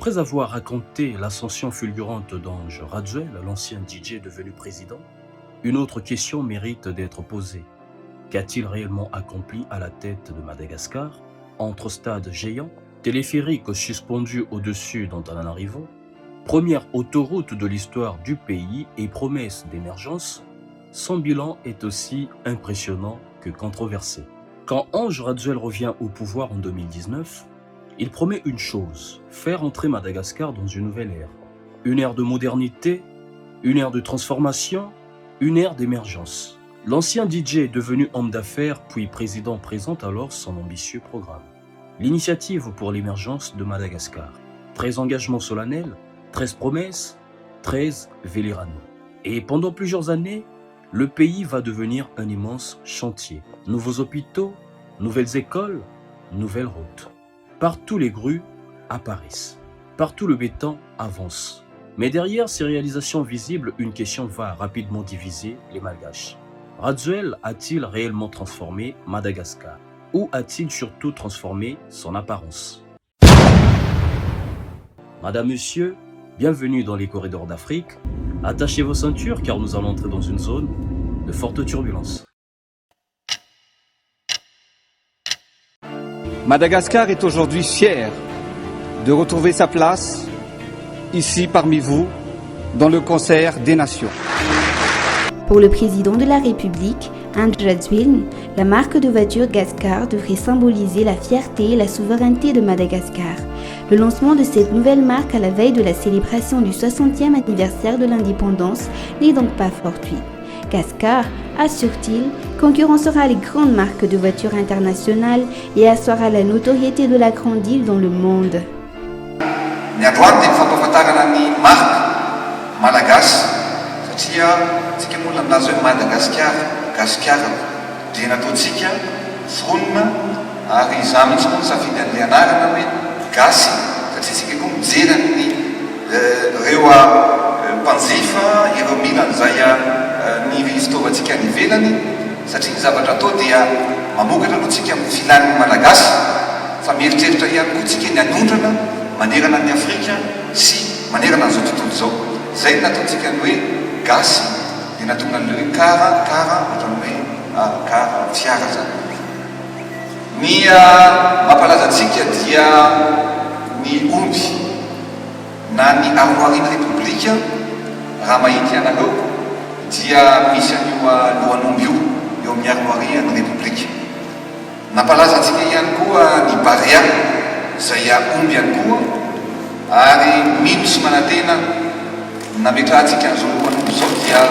Après avoir raconté l'ascension fulgurante d'Ange Radzouel, l'ancien DJ devenu président, une autre question mérite d'être posée. Qu'a-t-il réellement accompli à la tête de Madagascar, entre stades géants, téléphériques suspendus au-dessus d'Antananarivo, première autoroute de l'histoire du pays et promesse d'émergence? Son bilan est aussi impressionnant que controversé. Quand Ange Radzouel revient au pouvoir en 2019, il promet une chose, faire entrer Madagascar dans une nouvelle ère. Une ère de modernité, une ère de transformation, une ère d'émergence. L'ancien DJ devenu homme d'affaires puis président présente alors son ambitieux programme. L'initiative pour l'émergence de Madagascar. 13 engagements solennels, 13 promesses, 13 Vélirano. Et pendant plusieurs années, le pays va devenir un immense chantier. Nouveaux hôpitaux, nouvelles écoles, nouvelles routes. Partout les grues apparaissent. Partout le béton avance. Mais derrière ces réalisations visibles, une question va rapidement diviser les Malgaches. Radzouel a-t-il réellement transformé Madagascar? Ou a-t-il surtout transformé son apparence? Madame, Monsieur, bienvenue dans les corridors d'Afrique. Attachez vos ceintures car nous allons entrer dans une zone de forte turbulence. Madagascar est aujourd'hui fier de retrouver sa place ici parmi vous dans le concert des nations. Pour le président de la République, Ange Radzouel, la marque de voiture Gascar devrait symboliser la fierté et la souveraineté de Madagascar. Le lancement de cette nouvelle marque à la veille de la célébration du 60e anniversaire de l'indépendance n'est donc pas fortuit. Gascar, assure-t-il, concurrencera les grandes marques de voitures internationales et assoira la notoriété de la grande île dans le monde. Tsika moa nazo hoe Madagascar, Gascar dia nataontsika fonona ary za mihitsy moa safidy an'ilay anarana hoe gasy satria tsika koa mijery amin'ny ireo mpanjifa ireo mila an'izay ny fitaovantsika any ivelany satria ny zavatra atao dia mamokatra aloha tsika amin'ny filan'ny malagasy fa mieritreritra ihany koa tsika ny anondrana manerana ny Afrika sy manerana an'izao tontolo izao. Zay nataontsika ny hoe gasy dia natonga an'ilay hoe kara ohatrany hoe kara fiara zany. Ny mampalaza antsika dia ny omby na ny armoirie-ny République raha mahita ianareo dia misy an'io lohan'omby io eo amin'ny armoirie ny République. Nampalaza antsika ihany koa ny barea izay omby ihany koa ary mino sy manantena nametrahantsika an'izao lohan'omby izao dia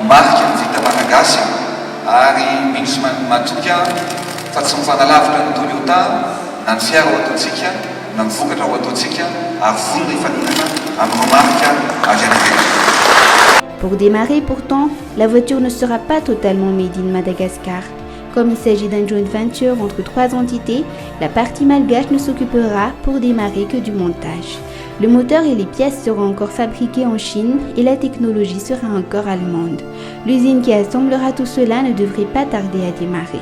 marika ny vita malagasy ary mino sy matoka fa tsy mifanalavitra ny Toyota na ny fiara ho ataontsika na ny vokatra ho ataontsika ary vonona ifaninana amin'ny marika avy any ivelany. Pour démarrer pourtant, la voiture ne sera pas totalement made in Madagascar. Comme il s'agit d'un joint venture entre 3 entités, la partie malgache ne s'occupera pour démarrer que du montage. Le moteur et les pièces seront encore fabriqués en Chine et la technologie sera encore allemande. L'usine qui assemblera tout cela ne devrait pas tarder à démarrer.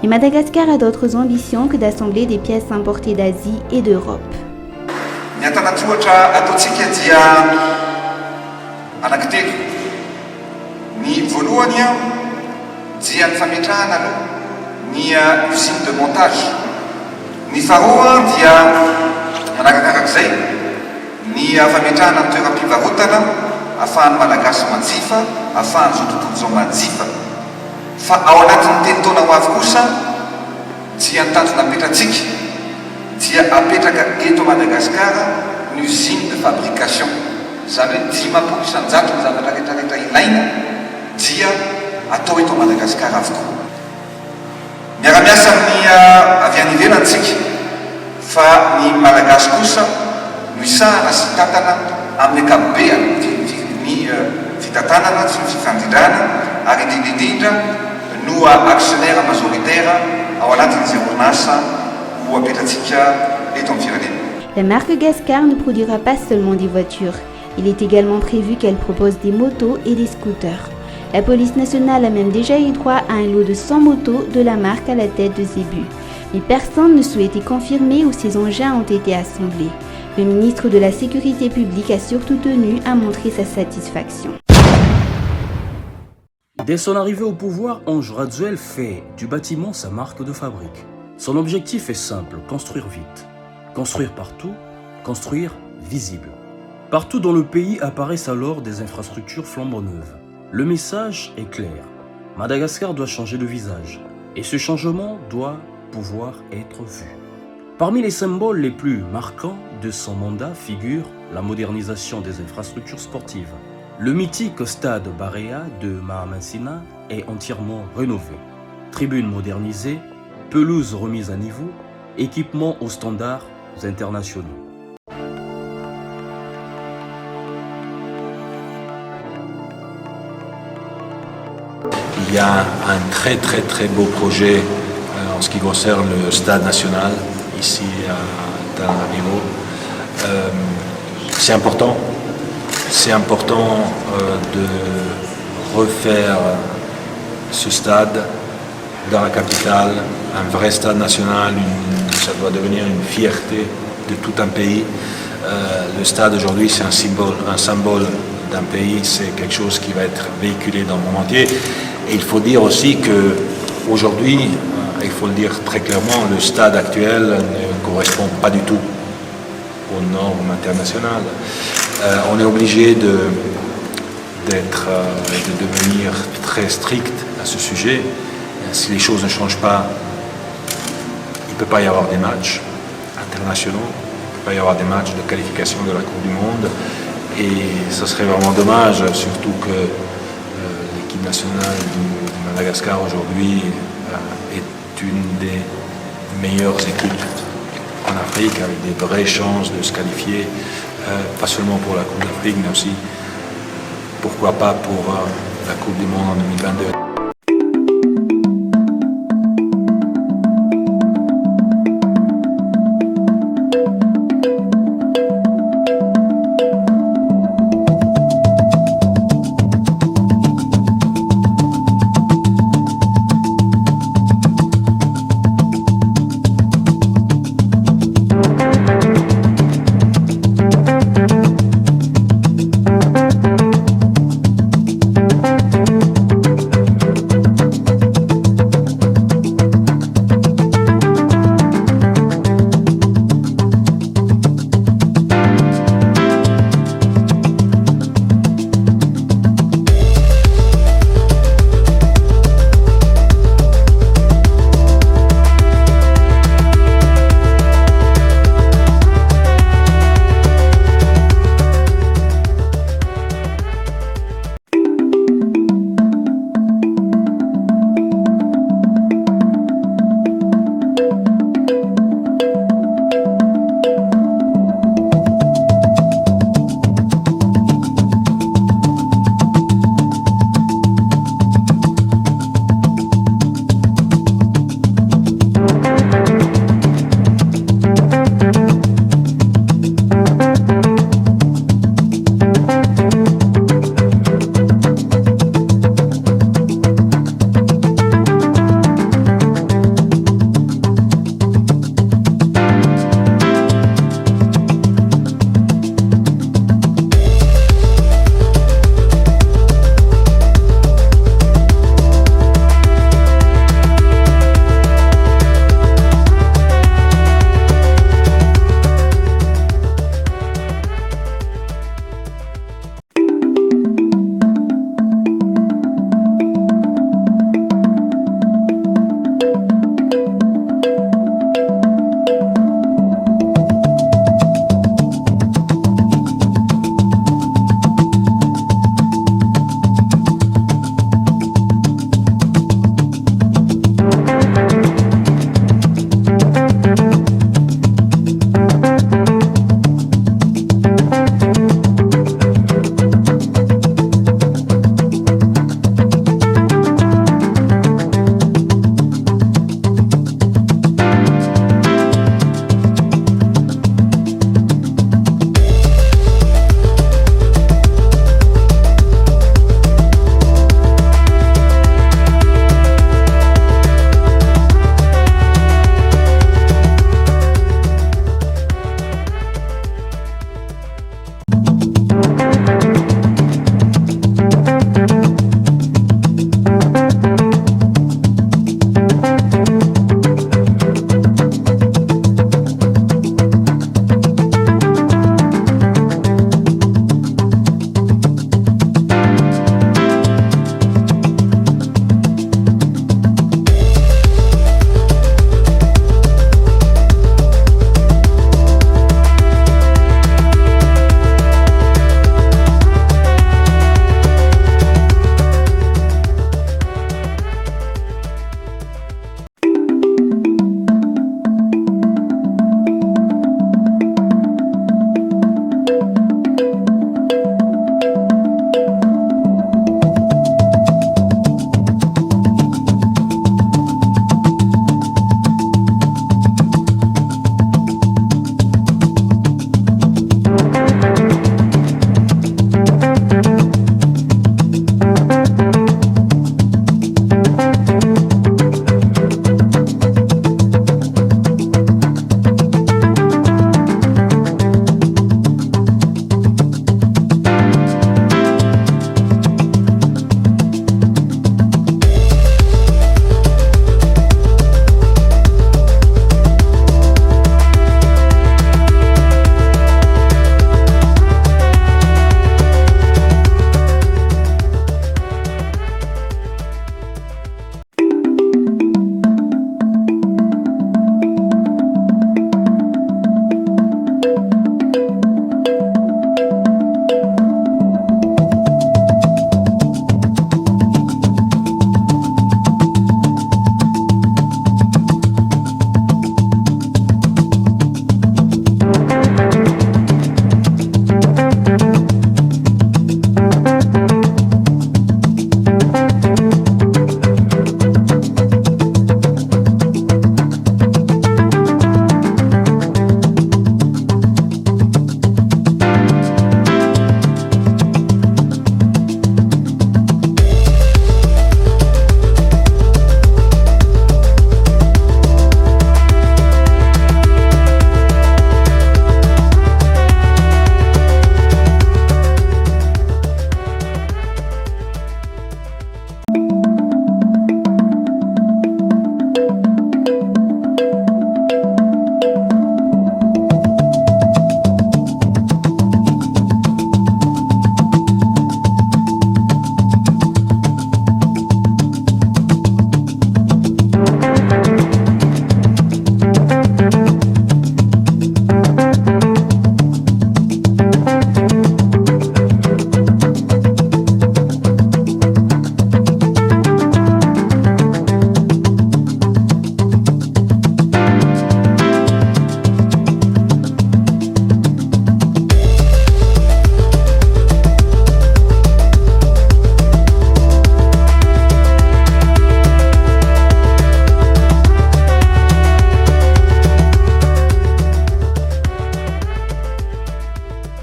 Et Madagascar a d'autres ambitions que d'assembler des pièces importées d'Asie et d'Europe. Ny antanatohatra ataontsika dia anankitelo. Ny voalohany dia ny fametrahana aloha ny usine de montage. Ny faharoa dia manarakarak'izay ny fametrahana ny toeram-pivarotana ahafahan'ny malagasy manjifa, ahafahan'ny zao tontolo izao manjifa. Fa ao anatin'ny teny taona ho avy kosa dia ny tanjona apetratsika dia apetraka eto Madagascar ny usine de fabrication. Zany hoe 10% isanjato ny zavatra rehetrarehetra ilaina dia atao eto Madagascar avokoa. Miara-miasa amin'ny avy any ivelantsika fa ny malagasy kosa no isahana sy tantana amin'ny ankapobeny ny fitantanana sy ny fifandrindrana ary indrindra no actionnaire majoritaire ao anatin'izay orinasa ho apetratsika eto amin'ny firenena. La marque Gascar ne produira pas seulement des voitures. Il est également prévu qu'elle propose des motos et des scooters. La police nationale a même déjà eu droit à un lot de 100 motos de la marque à la tête de Zébu. Mais personne ne souhaitait confirmer où ces engins ont été assemblés. Le ministre de la Sécurité publique a surtout tenu à montrer sa satisfaction. Dès son arrivée au pouvoir, Ange Radzuel fait du bâtiment sa marque de fabrique. Son objectif est simple, construire vite. Construire partout, construire visible. Partout dans le pays apparaissent alors des infrastructures flambant neuves. Le message est clair. Madagascar doit changer de visage. Et ce changement doit pouvoir être vu. Parmi les symboles les plus marquants de son mandat figure la modernisation des infrastructures sportives. Le mythique stade Barea de Mahamansina est entièrement rénové. Tribunes modernisées, pelouses remises à niveau, équipements aux standards internationaux. Il y a un très beau projet en ce qui concerne le stade national ici à Tananarivo. C'est important de refaire ce stade dans la capitale, un vrai stade national, ça doit devenir une fierté de tout un pays. Le stade aujourd'hui c'est un symbole d'un pays, c'est quelque chose qui va être véhiculé dans le monde entier. Et il faut dire aussi qu'aujourd'hui, il faut le dire très clairement, le stade actuel ne correspond pas du tout aux normes internationales. On est obligé de devenir très strict à ce sujet. Si les choses ne changent pas, il ne peut pas y avoir des matchs internationaux, il ne peut pas y avoir des matchs de qualification de la Coupe du Monde. Et ce serait vraiment dommage, surtout que l'équipe nationale du Madagascar aujourd'hui est une des meilleures équipes en Afrique, avec des vraies chances de se qualifier, pas seulement pour la Coupe d'Afrique, mais aussi, pourquoi pas, pour la Coupe du Monde en 2022.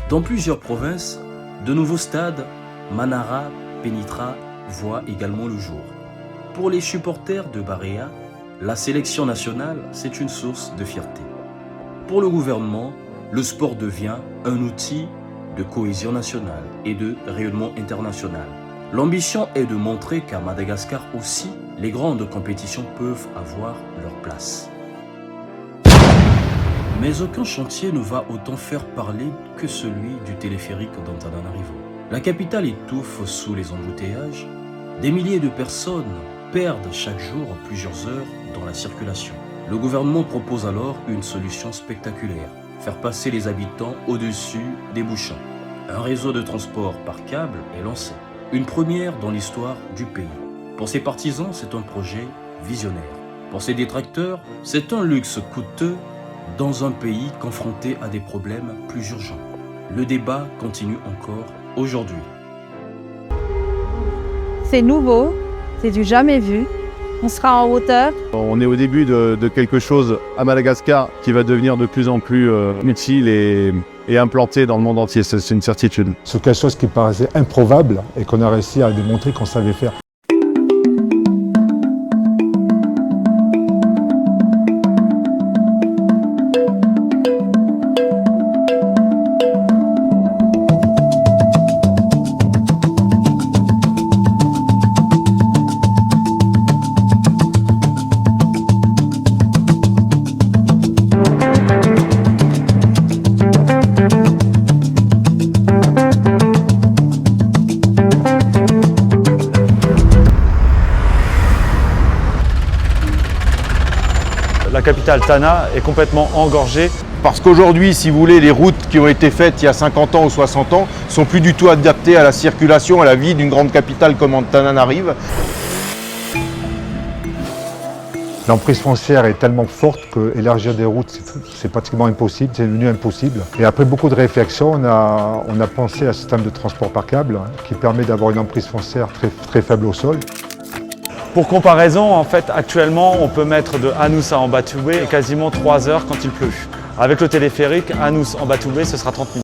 Dans plusieurs provinces, de nouveaux stades, Manara, Penitra, voient également le jour. Pour les supporters de Barea, la sélection nationale, c'est une source de fierté. Pour le gouvernement, le sport devient un outil de cohésion nationale et de rayonnement international. L'ambition est de montrer qu'à Madagascar aussi, les grandes compétitions peuvent avoir leur place. Mais aucun chantier ne va autant faire parler que celui du téléphérique d'Antananarivo. La capitale étouffe sous les embouteillages. Des milliers de personnes perdent chaque jour plusieurs heures dans la circulation. Le gouvernement propose alors une solution spectaculaire, faire passer les habitants au-dessus des bouchons. Un réseau de transport par câble est lancé, une première dans l'histoire du pays. Pour ses partisans, c'est un projet visionnaire. Pour ses détracteurs, c'est un luxe coûteux dans un pays confronté à des problèmes plus urgents. Le débat continue encore aujourd'hui. C'est nouveau, c'est du jamais vu. On sera en hauteur. On est au début de quelque chose à Madagascar qui va devenir de plus en plus utile et implanté dans le monde entier, c'est une certitude. C'est quelque chose qui paraissait improbable et qu'on a réussi à démontrer qu'on savait faire. La capitale Tana est complètement engorgée. Parce qu'aujourd'hui, si vous voulez, les routes qui ont été faites il y a 50 ans ou 60 ans sont plus du tout adaptées à la circulation, à la vie d'une grande capitale comme Antananarivo. L'emprise foncière est tellement forte qu'élargir des routes, c'est pratiquement impossible, c'est devenu impossible. Et après beaucoup de réflexions, on a pensé à un système de transport par câble qui permet d'avoir une emprise foncière très faible au sol. Pour comparaison, en fait, actuellement, on peut mettre de Anous à Ambatoubé quasiment 3 heures quand il pleut. Avec le téléphérique, Anous-Ambatoubé, ce sera 30 minutes.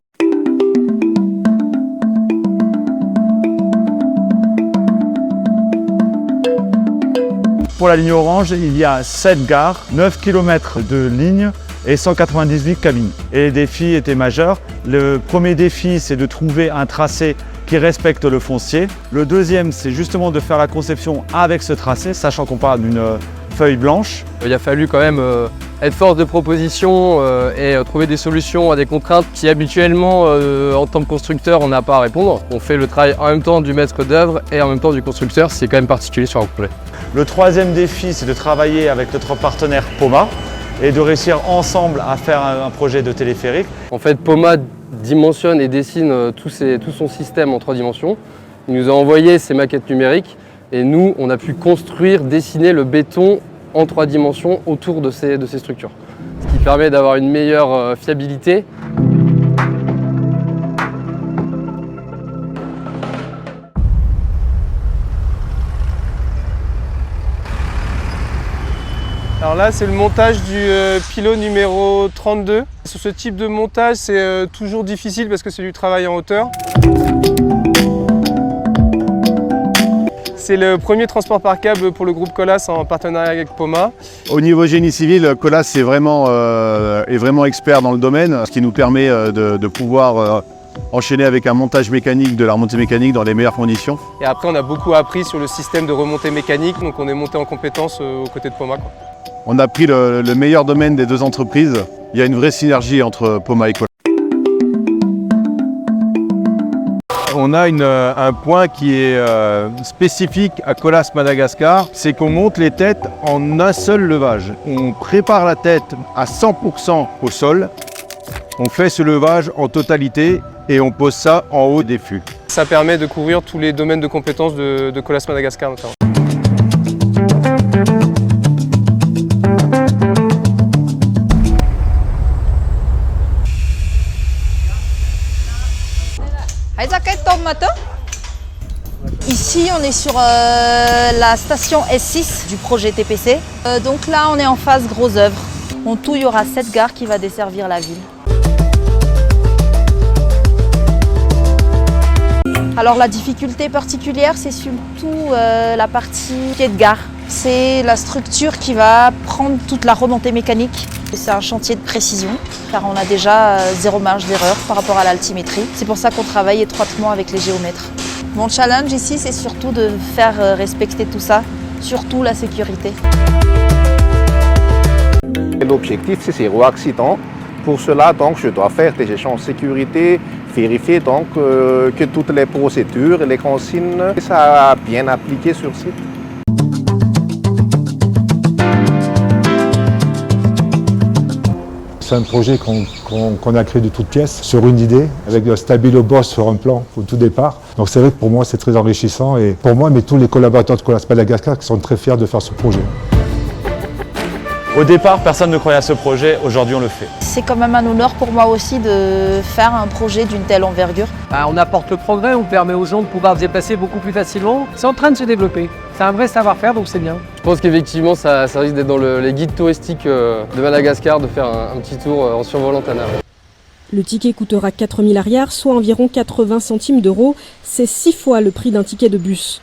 Pour la ligne orange, il y a 7 gares, 9 km de ligne et 198 cabines. Et les défis étaient majeurs. Le premier défi, c'est de trouver un tracé qui respecte le foncier. Le deuxième, c'est justement de faire la conception avec ce tracé, sachant qu'on parle d'une feuille blanche. Il a fallu quand même être force de proposition et trouver des solutions à des contraintes qui habituellement, en tant que constructeur, on n'a pas à répondre. On fait le travail en même temps du maître d'œuvre et en même temps du constructeur, c'est quand même particulier sur un projet. Le troisième défi, c'est de travailler avec notre partenaire Poma et de réussir ensemble à faire un projet de téléphérique. En fait, Poma dimensionne et dessine tout son système en 3 dimensions. Il nous a envoyé ses maquettes numériques et nous, on a pu construire, dessiner le béton en 3 dimensions autour de ces structures. Ce qui permet d'avoir une meilleure fiabilité. Alors là, c'est le montage du pylône numéro 32. Sur ce type de montage, c'est toujours difficile parce que c'est du travail en hauteur. C'est le premier transport par câble pour le groupe Colas en partenariat avec Poma. Au niveau génie civil, Colas est vraiment expert dans le domaine, ce qui nous permet de pouvoir enchaîner avec un montage mécanique, de la remontée mécanique dans les meilleures conditions. Et après, on a beaucoup appris sur le système de remontée mécanique, donc on est monté en compétence aux côtés de Poma. On a pris le meilleur domaine des 2 entreprises. Il y a une vraie synergie entre Poma et Colas. On a un point qui est spécifique à Colas Madagascar, c'est qu'on monte les têtes en un seul levage. On prépare la tête à 100% au sol, on fait ce levage en totalité et on pose ça en haut des fûts. Ça permet de couvrir tous les domaines de compétences de Colas Madagascar notamment. Ici, on est sur la station S6 du projet TPC. Donc là, on est en phase gros œuvre. En tout, il y aura 7 gares qui vont desservir la ville. Alors la difficulté particulière, c'est surtout la partie quai de gare. C'est la structure qui va prendre toute la remontée mécanique. C'est un chantier de précision, car on a déjà 0 marge d'erreur par rapport à l'altimétrie. C'est pour ça qu'on travaille étroitement avec les géomètres. Mon challenge ici, c'est surtout de faire respecter tout ça, surtout la sécurité. L'objectif, c'est 0 accident. Pour cela, donc, je dois faire des échanges de sécurité, vérifier donc, que toutes les procédures et les consignes sont bien appliquées sur site. C'est un projet qu'on a créé de toutes pièces, sur une idée, avec un stabilo boss sur un plan au tout départ. Donc c'est vrai que pour moi c'est très enrichissant et pour moi, mais tous les collaborateurs de Colas Madagascar qui sont très fiers de faire ce projet. Au départ, personne ne croyait à ce projet, aujourd'hui on le fait. C'est quand même un honneur pour moi aussi de faire un projet d'une telle envergure. On apporte le progrès, on permet aux gens de pouvoir se déplacer beaucoup plus facilement. C'est en train de se développer. C'est un vrai savoir-faire, donc c'est bien. Je pense qu'effectivement, ça risque d'être dans les guides touristiques de Madagascar de faire un petit tour en survolant Tana. Le ticket coûtera 4 000 arrières, soit environ 80 centimes d'euros. C'est 6 fois le prix d'un ticket de bus.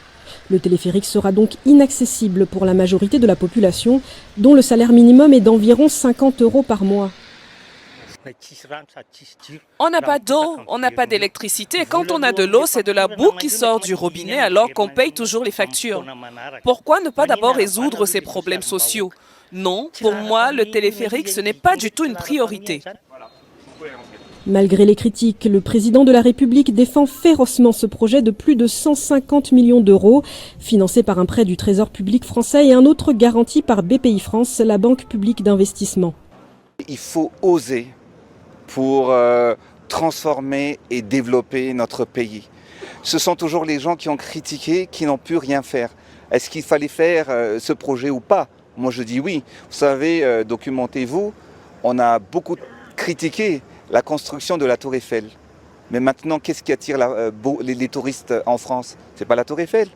Le téléphérique sera donc inaccessible pour la majorité de la population, dont le salaire minimum est d'environ 50 euros par mois. On n'a pas d'eau, on n'a pas d'électricité. Quand on a de l'eau, c'est de la boue qui sort du robinet alors qu'on paye toujours les factures. Pourquoi ne pas d'abord résoudre ces problèmes sociaux? Non, pour moi, le téléphérique, ce n'est pas du tout une priorité. Malgré les critiques, le président de la République défend férocement ce projet de plus de 150 millions d'euros, financé par un prêt du Trésor public français et un autre garanti par BPI France, la banque publique d'investissement. Il faut oser pour transformer et développer notre pays. Ce sont toujours les gens qui ont critiqué, qui n'ont pu rien faire. Est-ce qu'il fallait faire ce projet ou pas? Moi je dis oui. Vous savez, documentez-vous, on a beaucoup critiqué la construction de la Tour Eiffel. Mais maintenant, qu'est-ce qui attire les touristes en France? C'est pas la Tour Eiffel.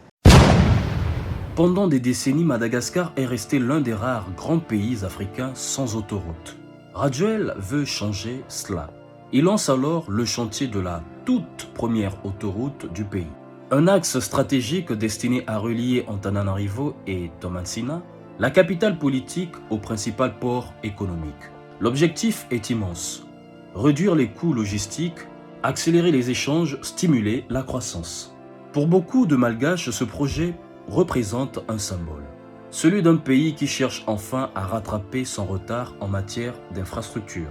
Pendant des décennies, Madagascar est resté l'un des rares grands pays africains sans autoroute. Rajoel veut changer cela. Il lance alors le chantier de la toute première autoroute du pays. Un axe stratégique destiné à relier Antananarivo et Toamasina, la capitale politique, au principal port économique. L'objectif est immense. Réduire les coûts logistiques, accélérer les échanges, stimuler la croissance. Pour beaucoup de Malgaches, ce projet représente un symbole. Celui d'un pays qui cherche enfin à rattraper son retard en matière d'infrastructure.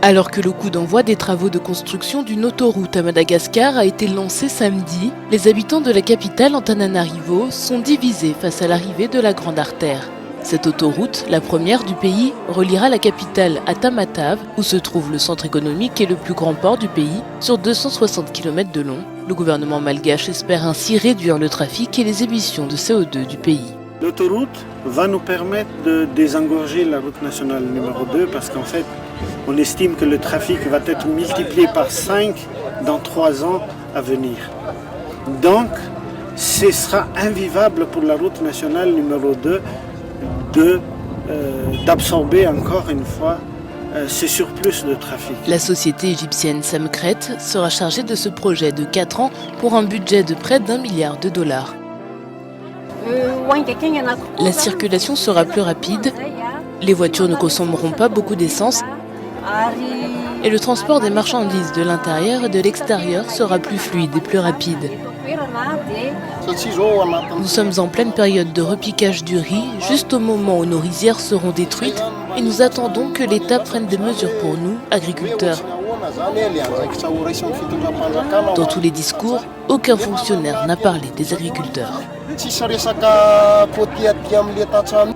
Alors que le coup d'envoi des travaux de construction d'une autoroute à Madagascar a été lancé samedi, les habitants de la capitale Antananarivo sont divisés face à l'arrivée de la grande artère. Cette autoroute, la première du pays, reliera la capitale à Tamatave, où se trouve le centre économique et le plus grand port du pays, sur 260 km de long. Le gouvernement malgache espère ainsi réduire le trafic et les émissions de CO2 du pays. L'autoroute va nous permettre de désengorger la route nationale numéro 2 parce qu'en fait, on estime que le trafic va être multiplié par 5 dans 3 ans à venir. Donc, ce sera invivable pour la route nationale numéro 2 d'absorber encore une fois ce surplus de trafic. La société égyptienne Samkret sera chargée de ce projet de 4 ans pour un budget de près d'1 milliard de dollars. La circulation sera plus rapide, les voitures ne consommeront pas beaucoup d'essence et le transport des marchandises de l'intérieur et de l'extérieur sera plus fluide et plus rapide. Nous sommes en pleine période de repiquage du riz, juste au moment où nos rizières seront détruites, et nous attendons que l'État prenne des mesures pour nous, agriculteurs. Dans tous les discours, aucun fonctionnaire n'a parlé des agriculteurs.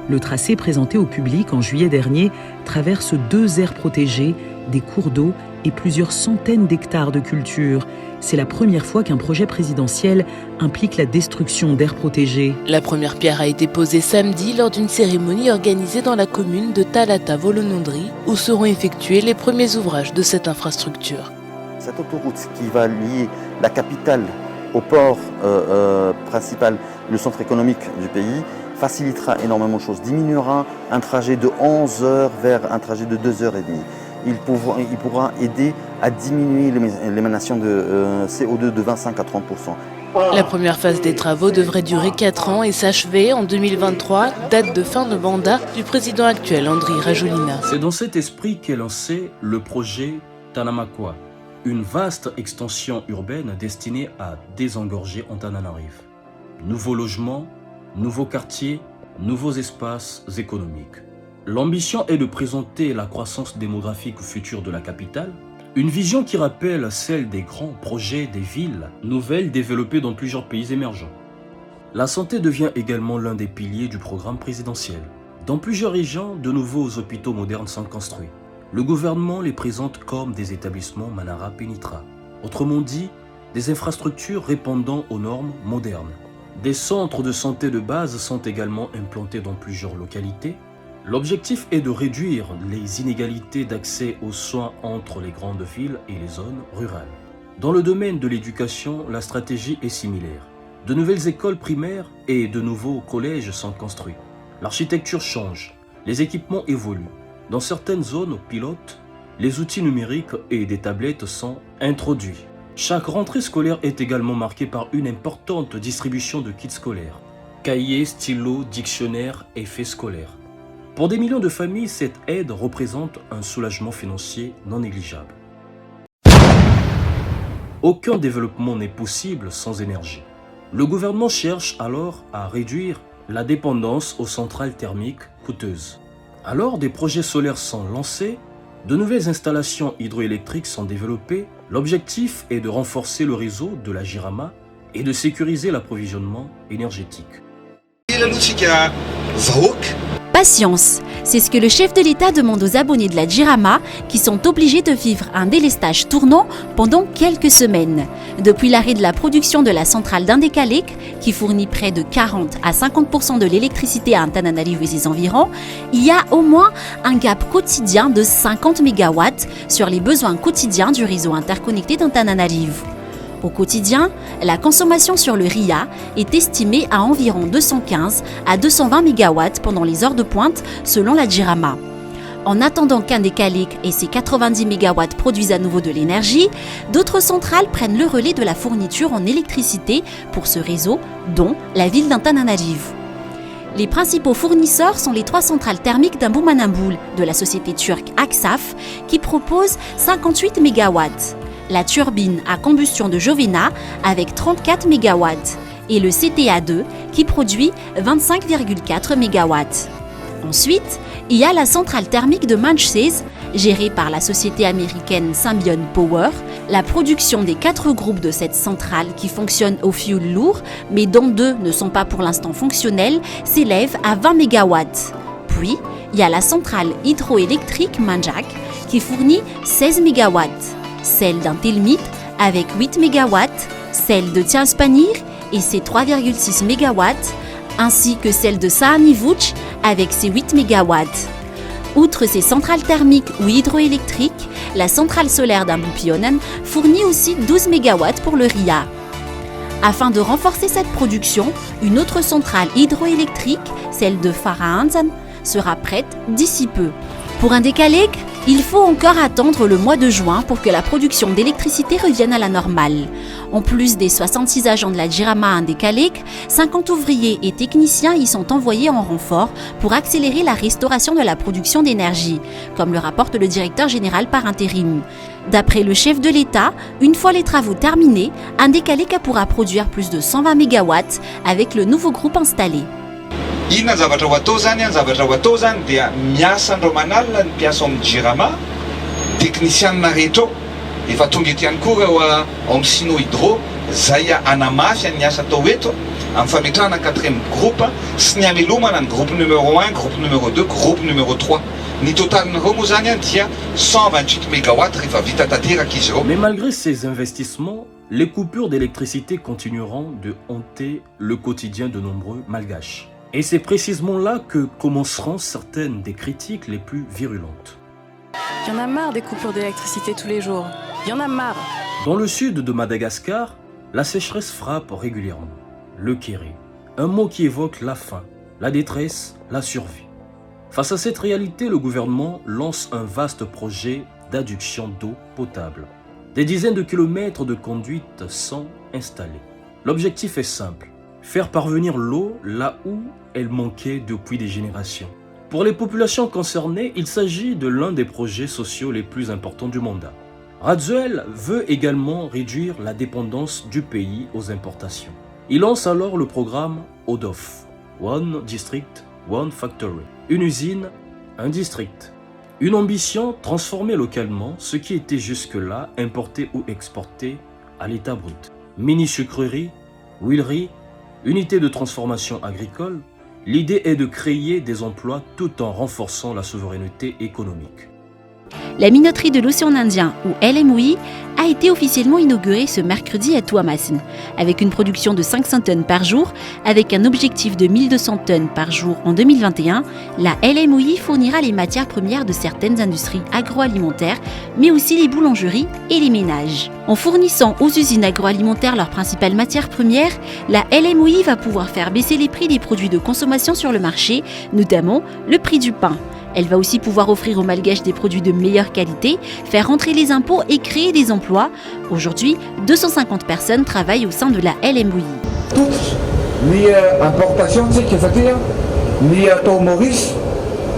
Le tracé présenté au public en juillet dernier traverse 2 aires protégées, des cours d'eau et plusieurs centaines d'hectares de cultures. C'est la première fois qu'un projet présidentiel implique la destruction d'aires protégées. La première pierre a été posée samedi lors d'une cérémonie organisée dans la commune de Talata Volonondri, où seront effectués les premiers ouvrages de cette infrastructure. Cette autoroute qui va lier la capitale au port principal, le centre économique du pays, facilitera énormément de choses, diminuera un trajet de 11 heures vers un trajet de 2 heures et demie. il pourra aider à diminuer l'émanation de CO2 de 25 à 30%. La première phase des travaux devrait durer 4 ans et s'achever en 2023, date de fin de mandat du président actuel, Andry Rajoelina. C'est dans cet esprit qu'est lancé le projet Tanamakwa, une vaste extension urbaine destinée à désengorger Antananarive. Nouveaux logements, nouveaux quartiers, nouveaux espaces économiques. L'ambition est de présenter la croissance démographique future de la capitale, une vision qui rappelle celle des grands projets des villes nouvelles développées dans plusieurs pays émergents. La santé devient également l'un des piliers du programme présidentiel. Dans plusieurs régions, de nouveaux hôpitaux modernes sont construits. Le gouvernement les présente comme des établissements Manara Penitra, autrement dit, des infrastructures répondant aux normes modernes. Des centres de santé de base sont également implantés dans plusieurs localités. L'objectif est de réduire les inégalités d'accès aux soins entre les grandes villes et les zones rurales. Dans le domaine de l'éducation, la stratégie est similaire. De nouvelles écoles primaires et de nouveaux collèges sont construits. L'architecture change, les équipements évoluent. Dans certaines zones pilotes, les outils numériques et des tablettes sont introduits. Chaque rentrée scolaire est également marquée par une importante distribution de kits scolaires. Cahiers, stylos, dictionnaires et faits scolaires. Pour des millions de familles, cette aide représente un soulagement financier non négligeable. Aucun développement n'est possible sans énergie. Le gouvernement cherche alors à réduire la dépendance aux centrales thermiques coûteuses. Alors, des projets solaires sont lancés, de nouvelles installations hydroélectriques sont développées. L'objectif est de renforcer le réseau de la Jirama et de sécuriser l'approvisionnement énergétique. Patience, c'est ce que le chef de l'État demande aux abonnés de la Jirama qui sont obligés de vivre un délestage tournant pendant quelques semaines. Depuis l'arrêt de la production de la centrale d'Indekalek, qui fournit près de 40 à 50% de l'électricité à Antananarivo et ses environs, il y a au moins un gap quotidien de 50 MW sur les besoins quotidiens du réseau interconnecté d'Antananarivo. Au quotidien, la consommation sur le RIA est estimée à environ 215 à 220 MW pendant les heures de pointe selon la Jirama. En attendant qu'Indekalek et ses 90 MW produisent à nouveau de l'énergie, d'autres centrales prennent le relais de la fourniture en électricité pour ce réseau, dont la ville d'Antananarivo. Les principaux fournisseurs sont les 3 centrales thermiques d'Ambumanamboul de la société turque Aksaf qui propose 58 MW. La turbine à combustion de Jovena avec 34 MW et le CTA2 qui produit 25,4 MW. Ensuite, il y a la centrale thermique de Manchester, gérée par la société américaine Symbion Power. La production des 4 groupes de cette centrale qui fonctionnent au fioul lourd, mais dont 2 ne sont pas pour l'instant fonctionnels, s'élève à 20 MW. Puis, il y a la centrale hydroélectrique Manjak qui fournit 16 MW. Celle d'un Telmit avec 8 MW, celle de Tianspanir et ses 3,6 MW, ainsi que celle de Saanivuch avec ses 8 MW. Outre ces centrales thermiques ou hydroélectriques, la centrale solaire d'Ambupionen fournit aussi 12 MW pour le RIA. Afin de renforcer cette production, une autre centrale hydroélectrique, celle de Farahanzan, sera prête d'ici peu. Pour Indekalek, il faut encore attendre le mois de juin pour que la production d'électricité revienne à la normale. En plus des 66 agents de la Jirama à Indekalek, 50 ouvriers et techniciens y sont envoyés en renfort pour accélérer la restauration de la production d'énergie, comme le rapporte le directeur général par intérim. D'après le chef de l'État, une fois les travaux terminés, Indekalek pourra produire plus de 120 MW avec le nouveau groupe installé. Inona ny zavatra ho atao zany a, ny zavatra ho atao zany dia miasa andreo manalina ny mpiasa amin'ny Jirama, teknisianina rehetra ao, efa tonga eto ihany koa ao amin'ny Sino Hydro, zay hanamafy ny asa atao eto amin'ny fametrahana 4e groupe sy ny hamelomana ny groupe numéro 1, groupe numéro 2, groupe numéro 3. Ny totalin'ireo moa zany dia 128 MW rehefa vita tanteraka izy ireo. Mais malgré ces investissements, les coupures d'électricité continueront de hanter le quotidien de nombreux malgaches. Et c'est précisément là que commenceront certaines des critiques les plus virulentes. Il y en a marre des coupures d'électricité tous les jours. Il y en a marre. Dans le sud de Madagascar, la sécheresse frappe régulièrement. Le kéré, un mot qui évoque la faim, la détresse, la survie. Face à cette réalité, le gouvernement lance un vaste projet d'adduction d'eau potable. Des dizaines de kilomètres de conduites sont installés. L'objectif est simple, faire parvenir l'eau là où elle manquait depuis des générations. Pour les populations concernées, il s'agit de l'un des projets sociaux les plus importants du mandat. Radzuel veut également réduire la dépendance du pays aux importations. Il lance alors le programme ODOF, One District, One Factory. Une usine, un district. Une ambition, transformer localement ce qui était jusque-là importé ou exporté à l'état brut. Mini-sucrerie, huilerie, unité de transformation agricole, l'idée est de créer des emplois tout en renforçant la souveraineté économique. La minoterie de l'océan Indien, ou LMOI, a été officiellement inaugurée ce mercredi à Tuamasin, avec une production de 500 tonnes par jour. Avec un objectif de 1200 tonnes par jour en 2021, la LMOI fournira les matières premières de certaines industries agroalimentaires, mais aussi les boulangeries et les ménages. En fournissant aux usines agroalimentaires leurs principales matières premières, la LMOI va pouvoir faire baisser les prix des produits de consommation sur le marché, notamment le prix du pain. Elle va aussi pouvoir offrir aux Malgaches des produits de meilleure qualité, faire rentrer les impôts et créer des emplois. Aujourd'hui, 250 personnes travaillent au sein de la LMOI. Toutes les importations ni à Maurice,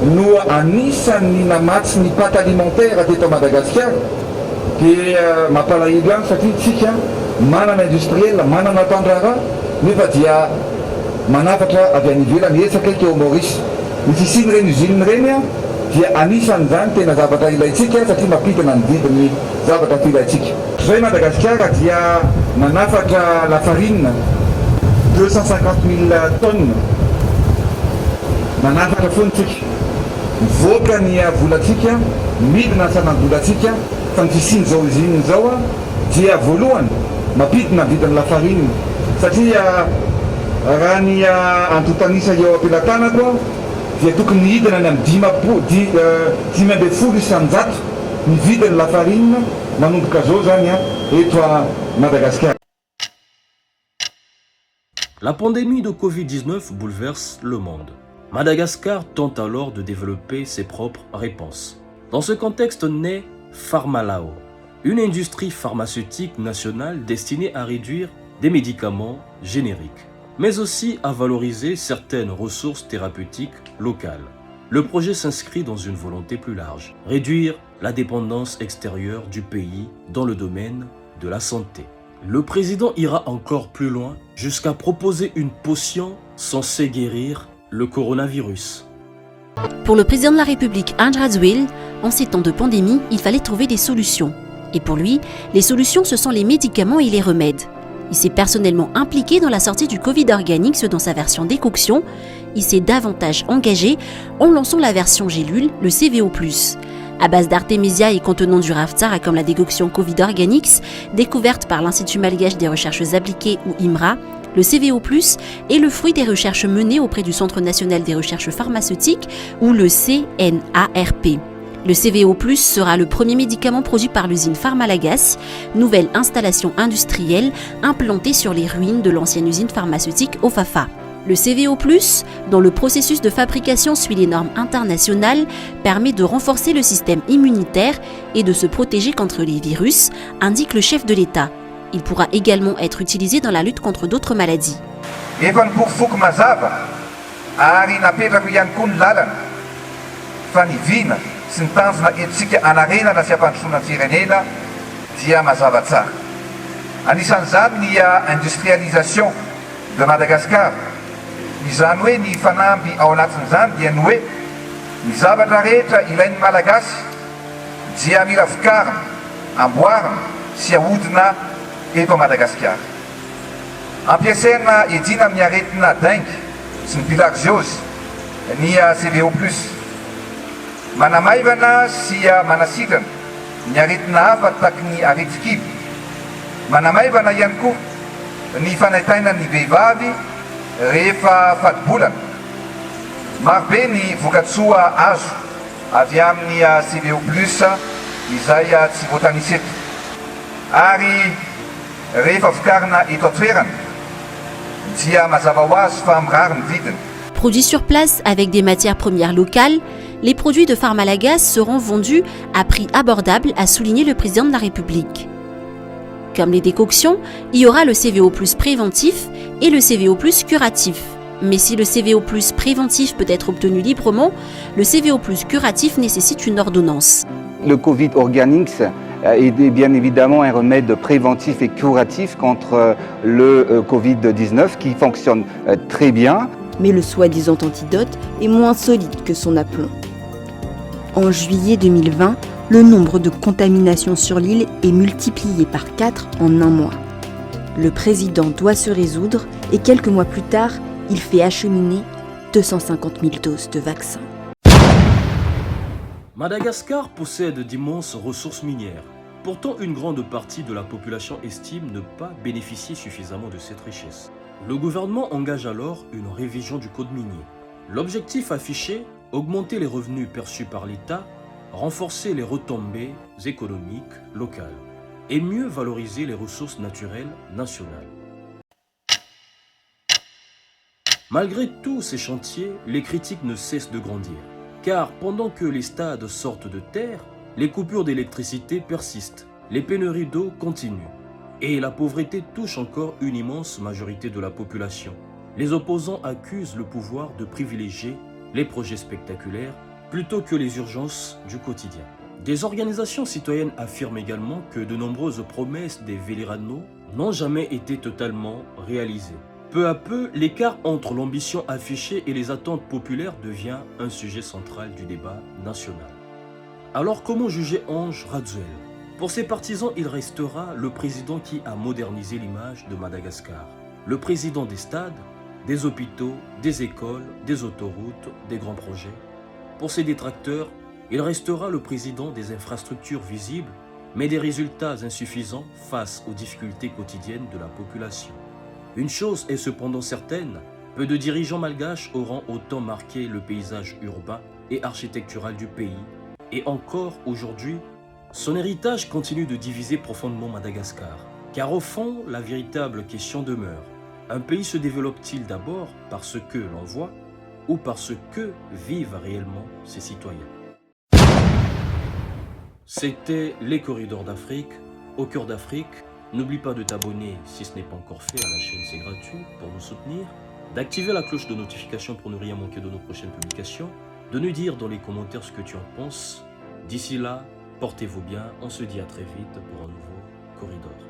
nous à Nice, ni na match, ni pâte alimentaire à Madagascar, qui m'a parlé de ça, mana industriel, mana natandrara, mais va dire, manavatra à Vianiville, mais ça quelque au Maurice. Misy siny usine reny dia anisan'izany tena zavatra ilaitsika satria mampitana ny vidiny zavatra ilaitsika. Zay Madagascar dia manafatra lafarine 250 000 tonnes. Manafatra fontsika. Mivoaka ny volatsika, midina sanam-bolatsika fa ny fisiany zao usine zao dia voalohany mampitana vidiny lafarine satria raha ny antotanisa eo am-pelatanako dia tokony hidina ny amin'ny 10 isanjato ny vidiny lafarine manomboka zao zany eto à Madagascar. La pandémie de Covid-19 bouleverse le monde. Madagascar tente alors de développer ses propres réponses. Dans ce contexte naît Pharmalao, une industrie pharmaceutique nationale destinée à réduire des médicaments génériques, mais aussi à valoriser certaines ressources thérapeutiques locales. Le projet s'inscrit dans une volonté plus large, réduire la dépendance extérieure du pays dans le domaine de la santé. Le président ira encore plus loin jusqu'à proposer une potion censée guérir le coronavirus. Pour le président de la République, André Rajoelina, en ces temps de pandémie, il fallait trouver des solutions. Et pour lui, les solutions, ce sont les médicaments et les remèdes. Il s'est personnellement impliqué dans la sortie du Covid Organics dans sa version décoction. Il s'est davantage engagé en lançant la version gélule, le CVO+. À base d'artémisia et contenant du Raftsara comme la décoction Covid Organics, découverte par l'Institut malgache des recherches appliquées ou IMRA, le CVO+, est le fruit des recherches menées auprès du Centre national des recherches pharmaceutiques ou le CNARP. Le CVO+, sera le premier médicament produit par l'usine Pharmalagas, nouvelle installation industrielle implantée sur les ruines de l'ancienne usine pharmaceutique Ofafa. Le CVO+, dont le processus de fabrication suit les normes internationales, permet de renforcer le système immunitaire et de se protéger contre les virus, indique le chef de l'État. Il pourra également être utilisé dans la lutte contre d'autres maladies. Sy ny tanjona etsika anarenana sy ampandrosoana firenena dia mazava tsara. Anisan'izany ny industrialisation de Madagascar. Izany hoe ny fanamby ao anatin'izany dia ny hoe ny zavatra rehetra ilain'ny malagasy dia mila vokarina, amboarina sy ahodina eto Madagascar. Ampiasaina edina amin'ny aretina dengue sy ny bilharziose ny CVO+. Manamaivana sy manasitrana ny aretina hafa taky ny aretin-kibo. Manamaivana ihany koa ny fanaitaina ny vehivavy rehefa fatibolana. Marobe ny vokatsoa azo avy amin'ny CVO+, izay tsy voatanisa eto. Ary rehefa vokarina eto an-toerana dia mazava ho azy fa mirary ny vidiny. Produit sur place avec des matières premières locales, Les produits de Pharmalagas seront vendus à prix abordable, a souligné le président de la République. Comme les décoctions, il y aura le CVO+ préventif et le CVO+ curatif. Mais si le CVO+ préventif peut être obtenu librement, le CVO+ curatif nécessite une ordonnance. Le Covid Organics est bien évidemment un remède préventif et curatif contre le Covid-19 qui fonctionne très bien. Mais le soi-disant antidote est moins solide que son aplomb. En juillet 2020, le nombre de contaminations sur l'île est multiplié par 4 en un mois. Le président doit se résoudre et quelques mois plus tard, il fait acheminer 250 000 doses de vaccins. Madagascar possède d'immenses ressources minières. Pourtant, une grande partie de la population estime ne pas bénéficier suffisamment de cette richesse. Le gouvernement engage alors une révision du code minier. L'objectif affiché, augmenter les revenus perçus par l'État, renforcer les retombées économiques locales et mieux valoriser les ressources naturelles nationales. Malgré tous ces chantiers, les critiques ne cessent de grandir. Car pendant que les stades sortent de terre, les coupures d'électricité persistent, les pénuries d'eau continuent et la pauvreté touche encore une immense majorité de la population. Les opposants accusent le pouvoir de privilégier les projets spectaculaires plutôt que les urgences du quotidien. Des organisations citoyennes affirment également que de nombreuses promesses des Velirano n'ont jamais été totalement réalisées. Peu à peu, l'écart entre l'ambition affichée et les attentes populaires devient un sujet central du débat national. Alors comment juger Ange Radzuel? Pour ses partisans, il restera le président qui a modernisé l'image de Madagascar. Le président des stades, des hôpitaux, des écoles, des autoroutes, des grands projets. Pour ses détracteurs, il restera le président des infrastructures visibles, mais des résultats insuffisants face aux difficultés quotidiennes de la population. Une chose est cependant certaine, peu de dirigeants malgaches auront autant marqué le paysage urbain et architectural du pays. Et encore aujourd'hui, son héritage continue de diviser profondément Madagascar. Car au fond, la véritable question demeure. Un pays se développe-t-il d'abord par ce que l'on voit ou par ce que vivent réellement ses citoyens? C'était les Corridors d'Afrique, au cœur d'Afrique. N'oublie pas de t'abonner si ce n'est pas encore fait à la chaîne, c'est gratuit pour nous soutenir. D'activer la cloche de notification pour ne rien manquer de nos prochaines publications. De nous dire dans les commentaires ce que tu en penses. D'ici là, portez-vous bien, on se dit à très vite pour un nouveau Corridor.